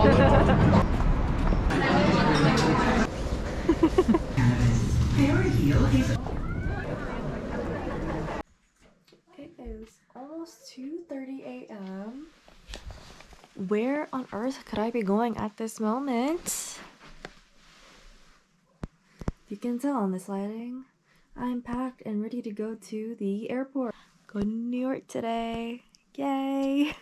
It is almost 2:30 a.m. Where on earth could I be going at this moment? You can tell on this lighting, I'm packed and ready to go to the airport. Go to New York today. Yay!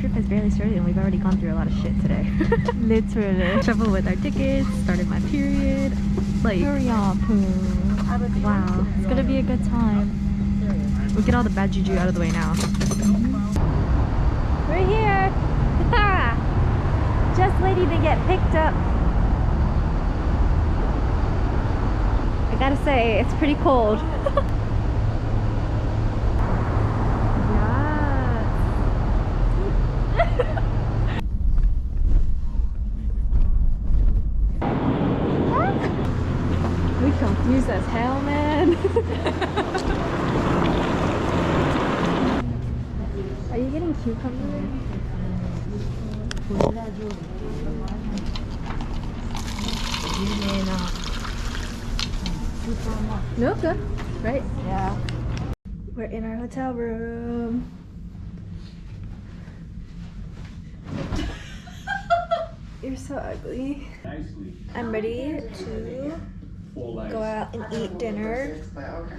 Trip has barely started and we've already gone through a lot of shit today. Literally. Travel with our tickets, started my period. Like, wow, it's gonna be a good time. We'll get all the bad juju out of the way now. We're here! Just waiting to get picked up. I gotta say, it's pretty cold. We confused as hell, man. Are you getting cucumber? No, good. Right? Yeah. We're in our hotel room. You're so ugly. I'm ready to go out and eat dinner.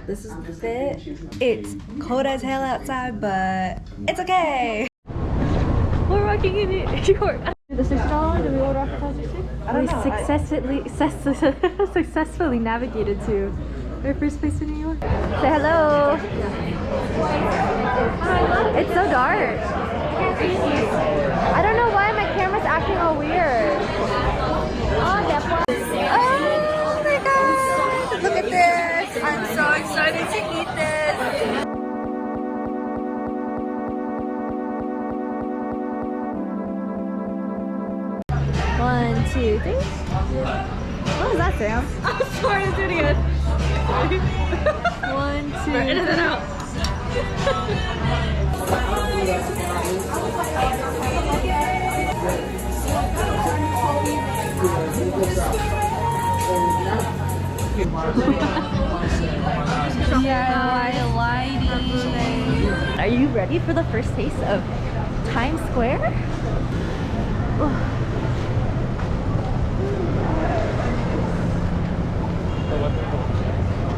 This is the fit. It's cold as hell outside, but it's okay. We're walking in New York. The $6, did we order appetizers too? We successfully navigated to our first place in New York. Say hello. It's so dark. I don't know why my camera's acting all weird. Oh my god! Look at this! I'm so excited to eat this! 1, 2, 3. What was that, Sam? I'm sorry, let's do it again. 1, 2, 3. In and out. Yeah, lighting. Are you ready for the first taste of Times Square?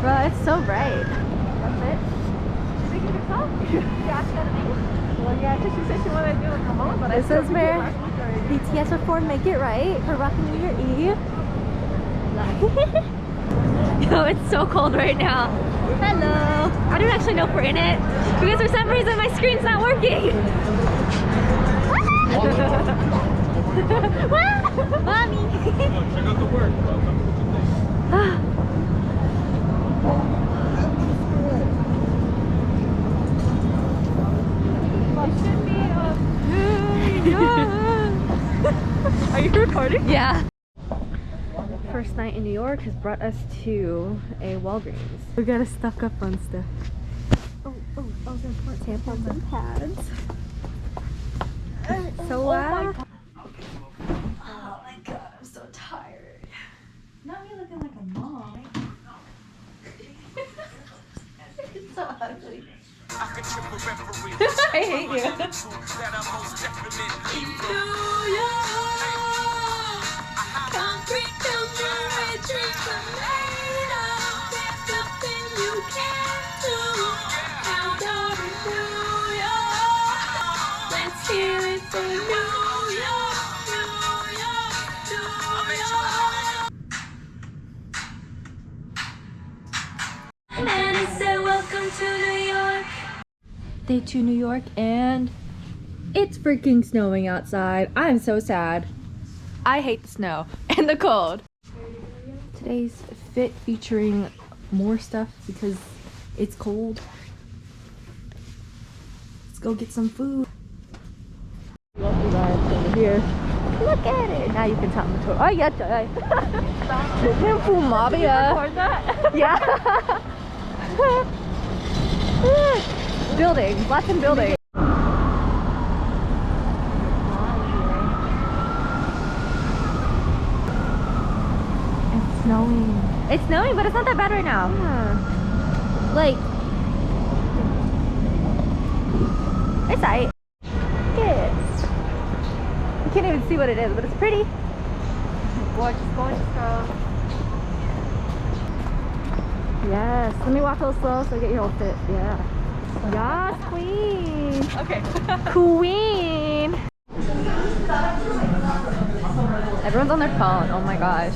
Bro, it's so bright. That's it. She's making it herself? Yeah, she got it. Well, yeah, because she said she wanted to do it from home, but this is where BTS performed Make It Right for Rockin' New Year Eve. Yo, it's so cold right now. Hello. I don't actually know if we're in it because for some reason my screen's not working. Mommy. Check out the work. Are you recording? Yeah. First night in New York has brought us to a Walgreens. We gotta stock up on stuff. Oh, tampons and pads. So wow. Oh my god, I'm so tired. Not me looking like a mom. It's so ugly. I hate you. Day 2 New York and it's freaking snowing outside. I'm so sad. I hate the snow and the cold. Today's fit featuring more stuff because it's cold. Let's go get some food. Over here. Look at it. Now you can tell me the tour. Oh yeah. Record that? Yeah. Buildings, lots of buildings. It's snowing. It's snowing, but it's not that bad right now. Yeah. Like, it's alright. Good. You can't even see what it is, but it's pretty. Gorgeous, gorgeous, girl. Yes. Let me walk a little slow so I get your whole fit. Yeah. Yes, queen. Okay. Queen. Everyone's on their phone. Oh my gosh.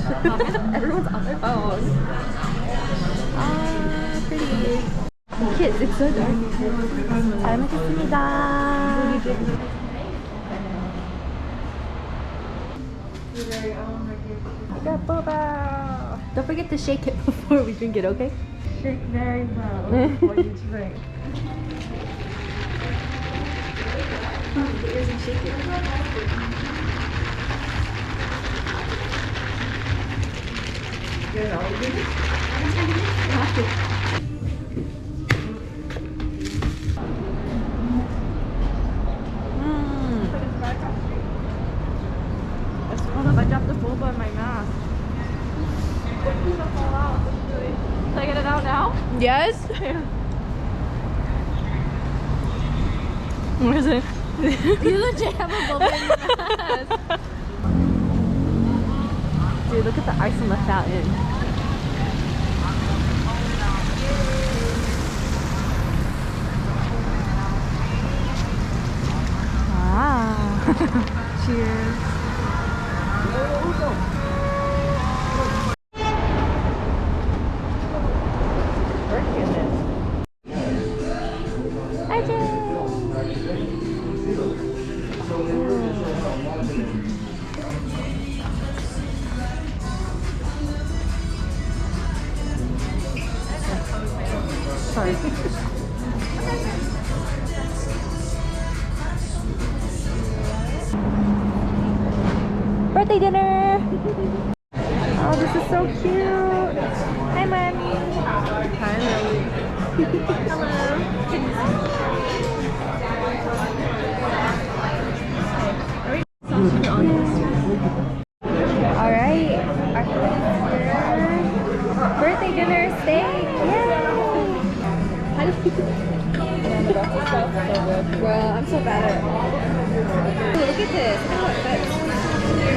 Everyone's on their phone. Ah, pretty. Kids, it's so dark. 잘 먹겠습니다. I got boba. Don't forget to shake it before we drink it, okay? Shake very well before you drink. Doesn't shake it. Good, all good? I dropped the boba in my mask. It's gonna fall out. Should I get it out now? Yes. What is it? You legit have a boba in your mask. Dude, look at the ice on the fountain. Wow. Cheers. Sorry. Birthday dinner! Oh, this is so cute! Hi, Mommy! Hi, Lily. Hello! Alright, our food is here. Birthday dinner steak! Yay! Well, I'm so bad at it. Ooh, look at this. Look at how it fits.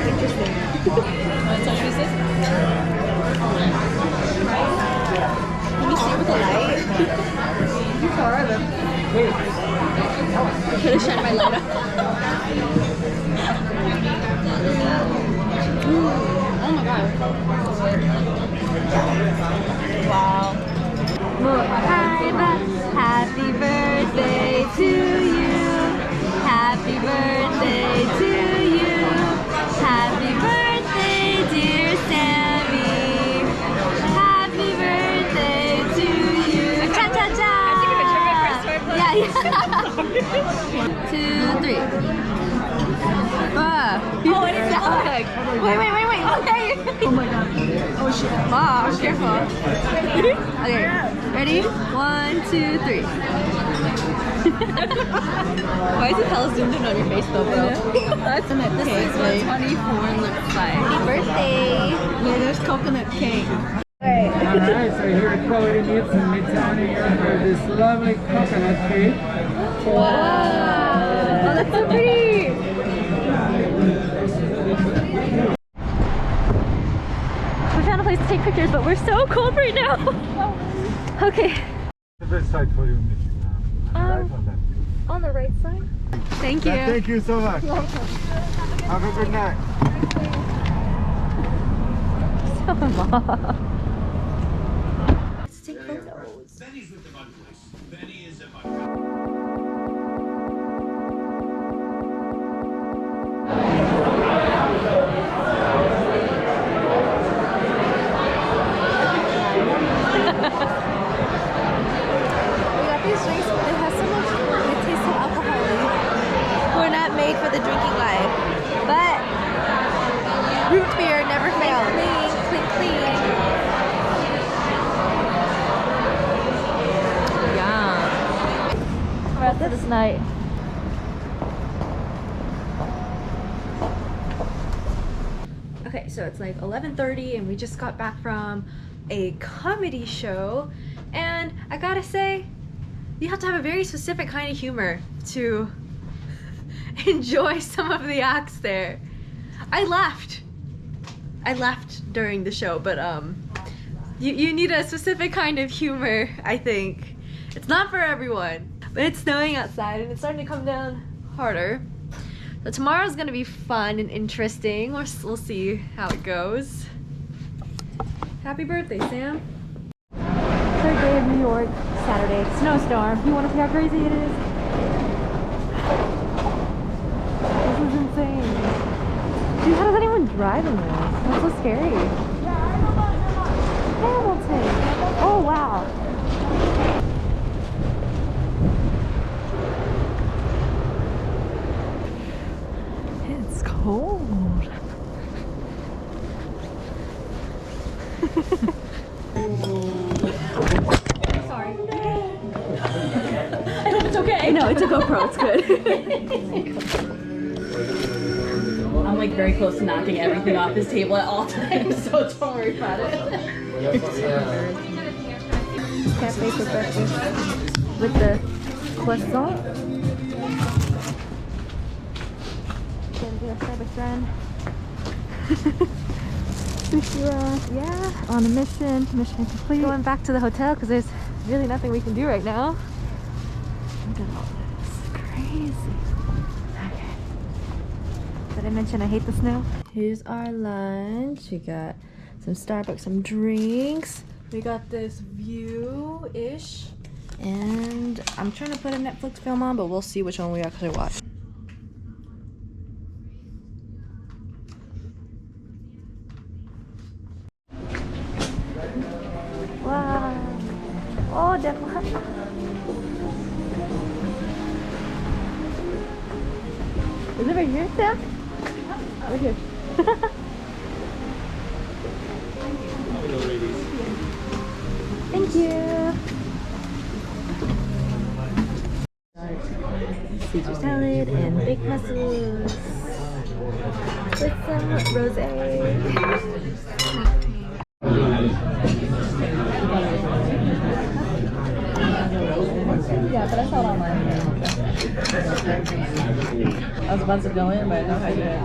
Interesting. Want to touch pieces? Can you see with the light? You far are them? I could have shined my light up. Oh my god. Wow. Happy birthday to you. Happy birthday to you. Happy birthday, dear Sammy. Happy birthday to you. Cha cha cha. Yeah, yeah. 2, 3. Oh, it is that. Wait. Okay. Oh my god. Oh shit. Mom, careful. Okay. Ready? 1, 2, 3. Why is it hella zoomed in on your face though, bro? That's this is what 24 looks like. Happy birthday! Yeah, there's coconut cake. Alright. Alright, so here at Quality Meats in Midtown New York for this lovely coconut cake. Wow! Oh, that's so pretty! We found a place to take pictures, but we're so cold right now. Okay. The best side for you, right on that. On the right side? Thank you. Thank you so much. Have a good night. So mom. Let's take photos. Benny's with the mud place. Benny is a mud. For the drinking life, but root beer never fails. Clink, clink, this night. Okay, so it's like 11:30 and we just got back from a comedy show, and I gotta say, you have to have a very specific kind of humor to enjoy some of the acts there. I laughed during the show, but you need a specific kind of humor, I think. It's not for everyone. But it's snowing outside and it's starting to come down harder. So tomorrow's gonna be fun and interesting. We'll see how it goes. Happy birthday, Sam. Third day of New York, Saturday, snowstorm. You want to see how crazy it is? This is insane. Dude, how does anyone drive in this? That's so scary. Hamilton. Oh, wow. It's cold. Sorry. I hope it's okay. No, it's a GoPro, it's good. I'm like very close to knocking everything off this table at all times, so don't worry about it. Cafe for breakfast with the croissant. Gonna do a Starbucks run. Sushi roll. Yeah, on a mission. Mission complete. Going back to the hotel because there's really nothing we can do right now. Look at all this. Crazy. Okay. Did I mention I hate the snow? Here's our lunch. We got some Starbucks, some drinks. We got this view-ish. And I'm trying to put a Netflix film on, but we'll see which one we actually watch. Wow. Oh, definitely. Is it right here, Sam? Right here. Thank you. Caesar salad and baked mussels with some rosé. Yeah, but I saw it online. I was about to go in, but I know how you did.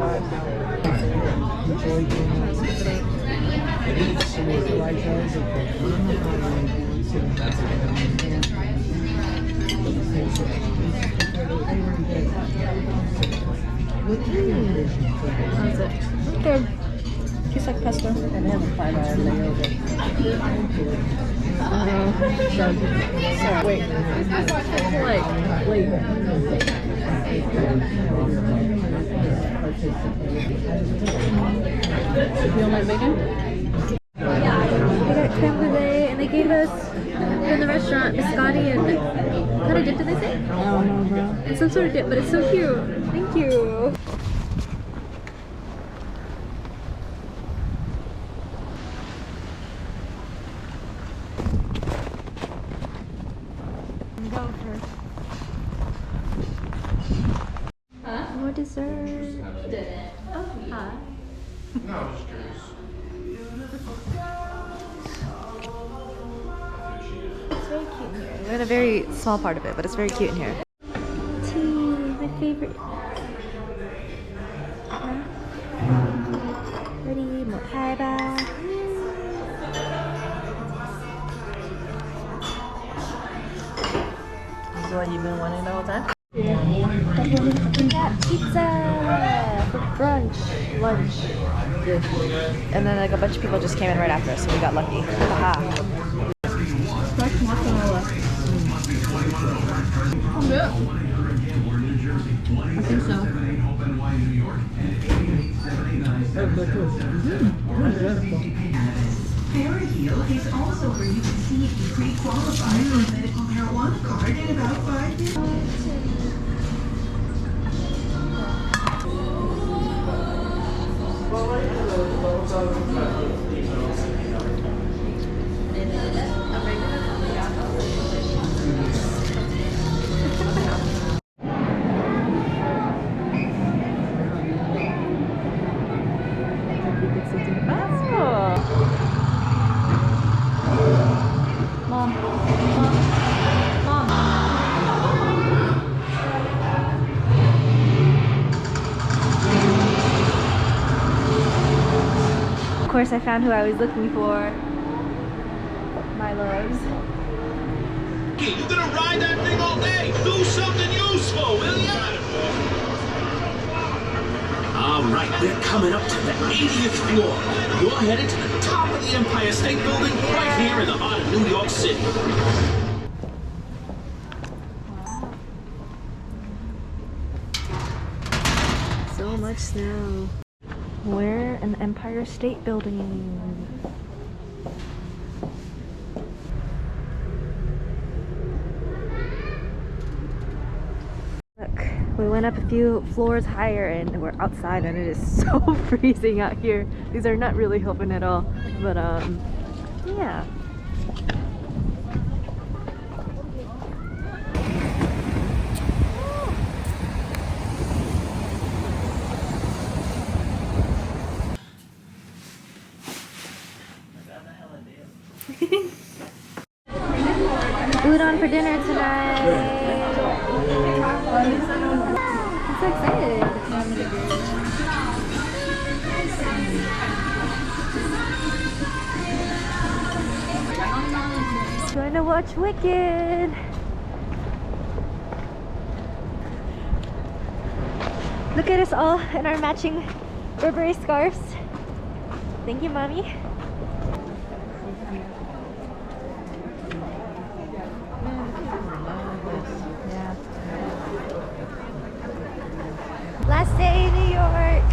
How's it? Good. Tastes like pesto. And they have a $5 layover. Wait. Wait. You don't like bacon? We got creme brulee and they gave us in the restaurant biscotti and what kind of dip did they say? I don't know, bro. It's some sort of dip, but it's so cute. Thank you. Go for more dessert. Oh, hi. No, I'm just curious. It's very cute in here. We're in a very small part of it, but it's very cute in here. Tea, my favorite. Ready, mokaiba. This is what you've been wanting the whole time? We got pizza for brunch, lunch. And then like a bunch of people just came in right after us, so we got lucky. Haha. Fresh mozzarella. Yeah. I think so. Fairy Heel is also where you can see if you pre-qualify for a medical marijuana card in about 5 minutes. That's cool. Mom. Of course, I found who I was looking for. My loves. You're gonna ride that thing all day. Do something useful, will ya? All right, we're coming up to the 80th floor. You're headed to the top of the Empire State Building right here in the heart of New York City. So much snow. We're in the Empire State Building. Look, we went up a few floors higher and we're outside and it is so freezing out here. These are not really helping at all, but yeah. Udon for dinner tonight. I'm so excited. Going to watch Wicked. Look at us all in our matching Burberry scarves. Thank you, Mommy. Last day in New York.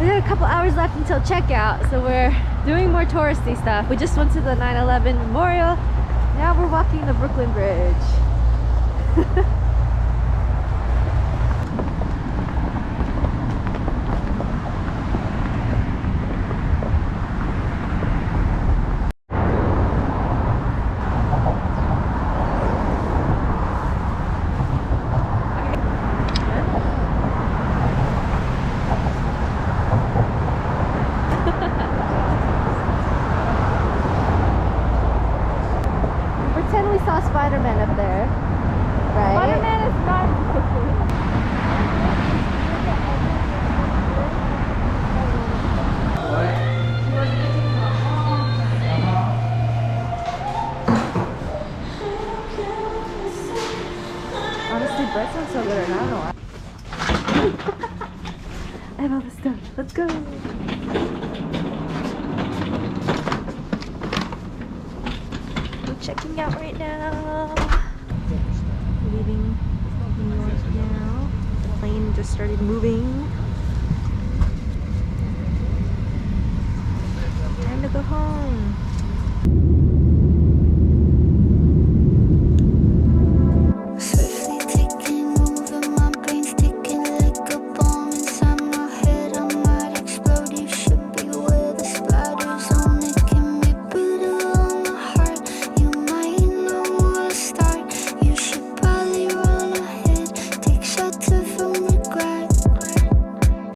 We got a couple hours left until checkout, so we're doing more touristy stuff. We just went to the 9/11 memorial. Now we're walking the Brooklyn Bridge. Pretend we saw Spider-Man up there, right? Spider-Man is not. Honestly, bread sounds so good right now. I don't know why. I have all this stuff. Let's go. We're checking out right now. Leaving New York now. The plane just started moving.